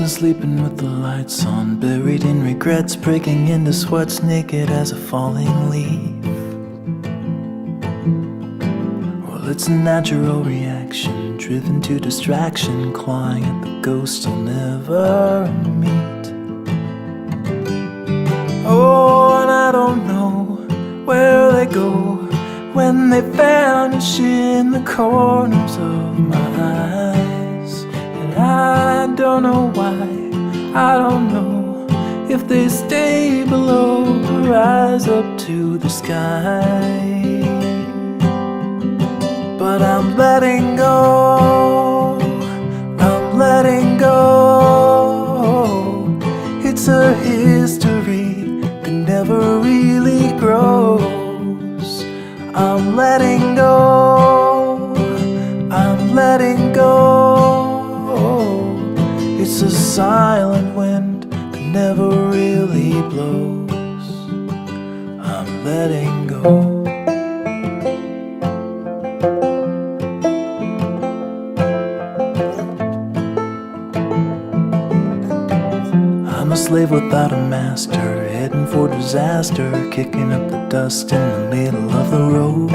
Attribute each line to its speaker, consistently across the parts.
Speaker 1: sleeping with the lights on, buried in regrets, breaking into sweats, naked as a falling leaf. Well, it's a natural reaction, driven to distraction, clawing at the ghosts I'll never meet. Oh, and I don't know where they go when they vanish in the corners of my eyes. And I don't know why, I don't know if they stay below or rise up to the sky. But I'm letting go, I'm letting go. It's a history that never really grows. I'm letting go, I'm letting go. It's a silent wind that never really blows. I'm letting go. I'm a slave without a master, heading for disaster, kicking up the dust in the middle of the road.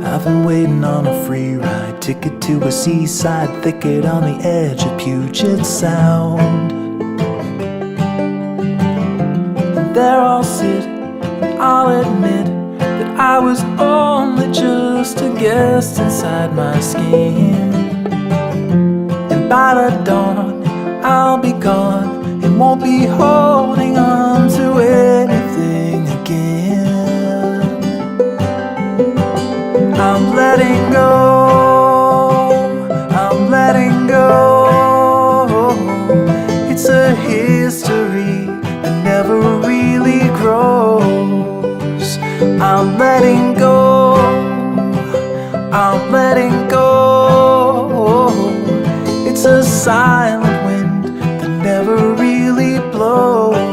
Speaker 1: I've been waiting on a free ride, ticket to a seaside thicket on the edge of Puget Sound. And there I'll sit, and I'll admit that I was only just a guest inside my skin. And by the dawn, I'll be gone and won't be holding on to anything again. I'm letting go, I'm letting go. It's a history that never really grows. I'm letting go, I'm letting go. It's a silent wind that never really blows.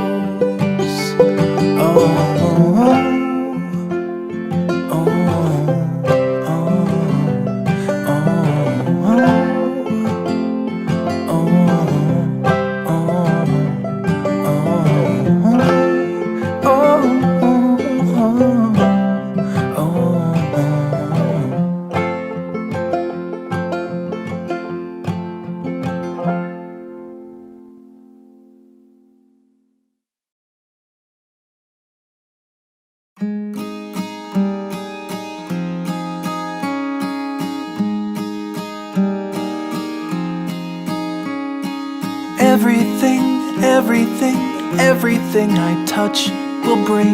Speaker 1: Everything, everything, everything I touch will break.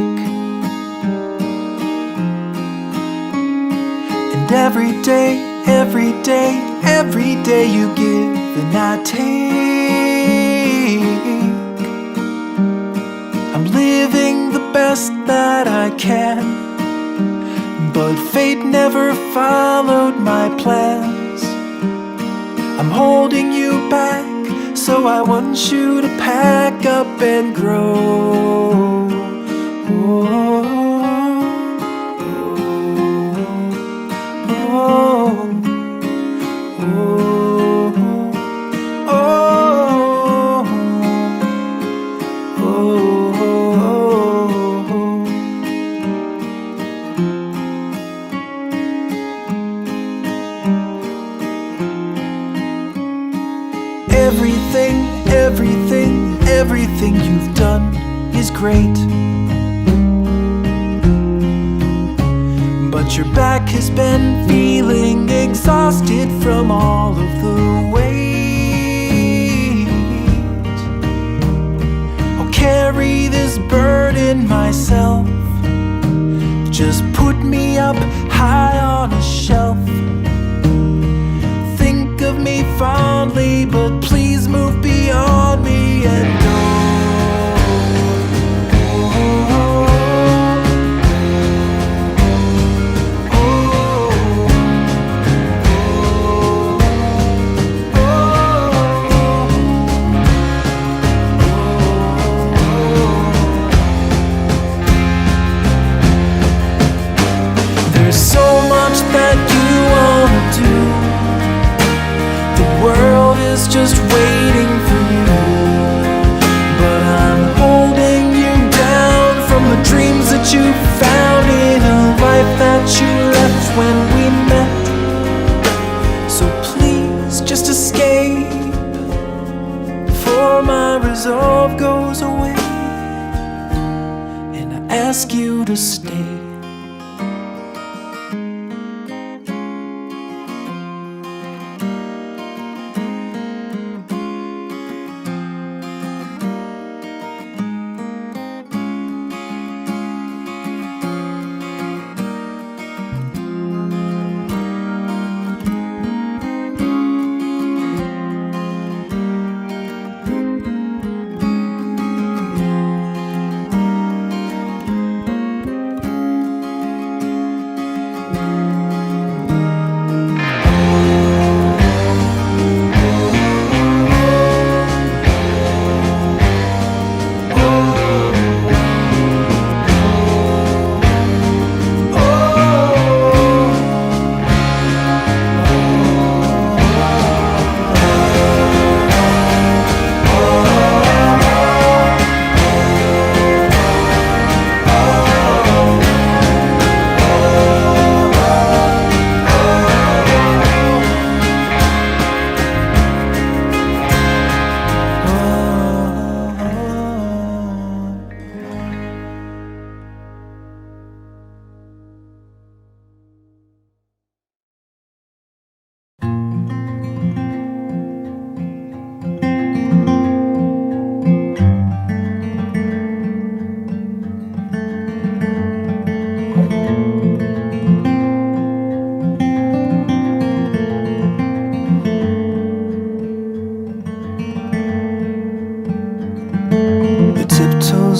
Speaker 1: And every day, every day, every day you give and I take. I'm living the best that I can, but fate never followed my plans. I'm holding you back, so I want you to pack up and grow. Everything, everything, everything you've done is great, but your back has been feeling exhausted from all of the weight. I'll carry this burden myself. Just put me up high on a shelf. Think of me fondly, but please move beyond me and go. There's so much that you wanna do. The world before my resolve goes away, and I ask you to stay.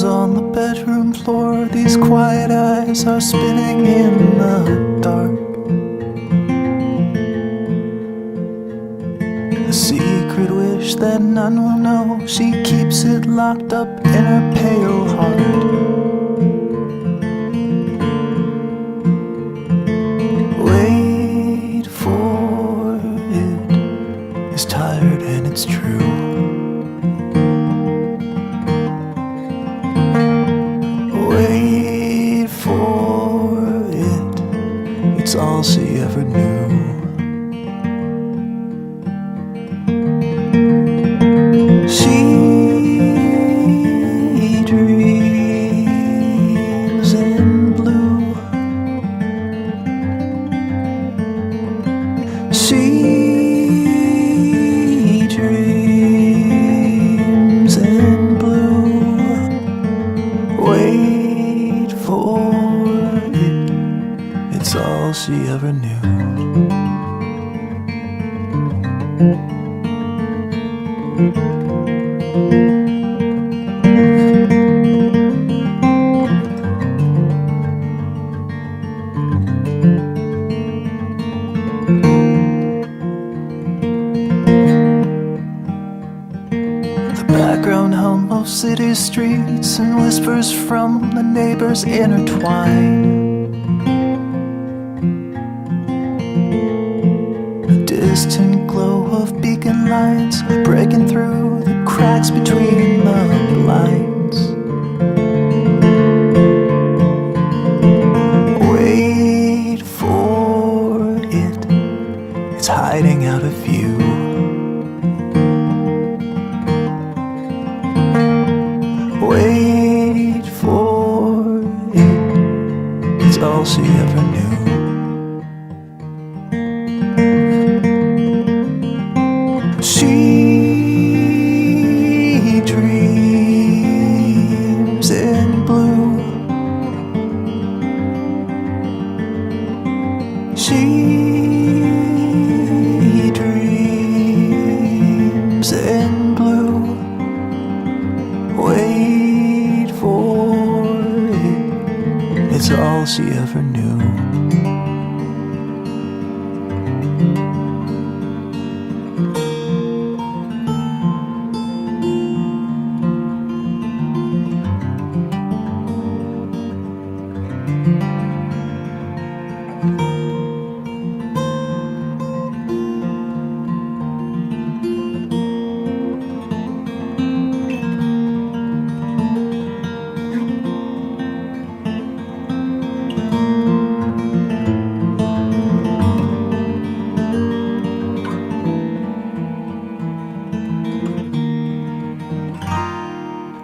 Speaker 1: On the bedroom floor, these quiet eyes are spinning in the dark. A secret wish that none will know, she keeps it locked up in her pale heart. Wait for it, it's tired and it's true. Wait for it, it's all she ever knew. She dreams in blue. She dreams in blue. Wait for it, it's all she ever knew. The background hum of city streets and whispers from the neighbors intertwine. A distant glow of beacon lights breaking through the cracks between the blinds. Wait for it, it's hiding out of view. Wait for it, it's all she ever knew. She dreams in blue. She dreams in blue. Wait for it, it's all she ever knew.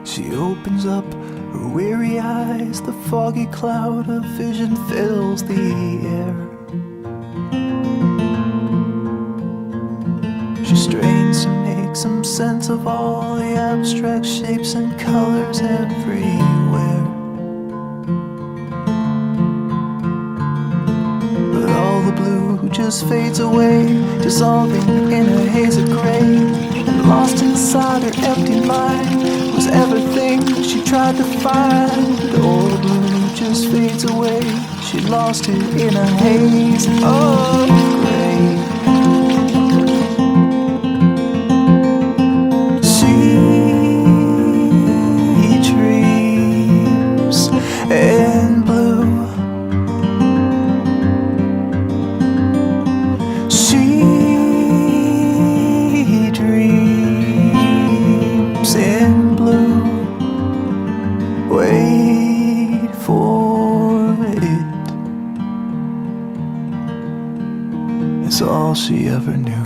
Speaker 1: She opens up her weary eyes, the foggy cloud of vision fills the air. She strains to make some sense of all the abstract shapes and colors everywhere. But all the blue just fades away, dissolving in a haze of gray. And lost inside her empty mind was everything she tried to find. All the blue just fades away, she lost it in a haze of gray. And blue, she dreams in blue. Wait for it. It's all she ever knew.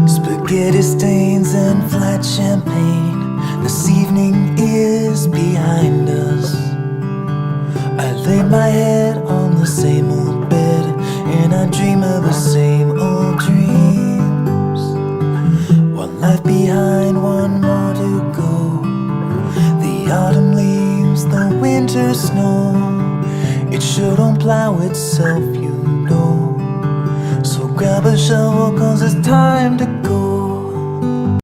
Speaker 1: Spaghetti stains and flat champagne, this evening is behind us. I lay my head on the same old bed, and I dream of the same old dreams. One life behind, one more to go. The autumn leaves, the winter snow, it sure don't plow itself, you know. So grab a shovel, 'cause it's time to go.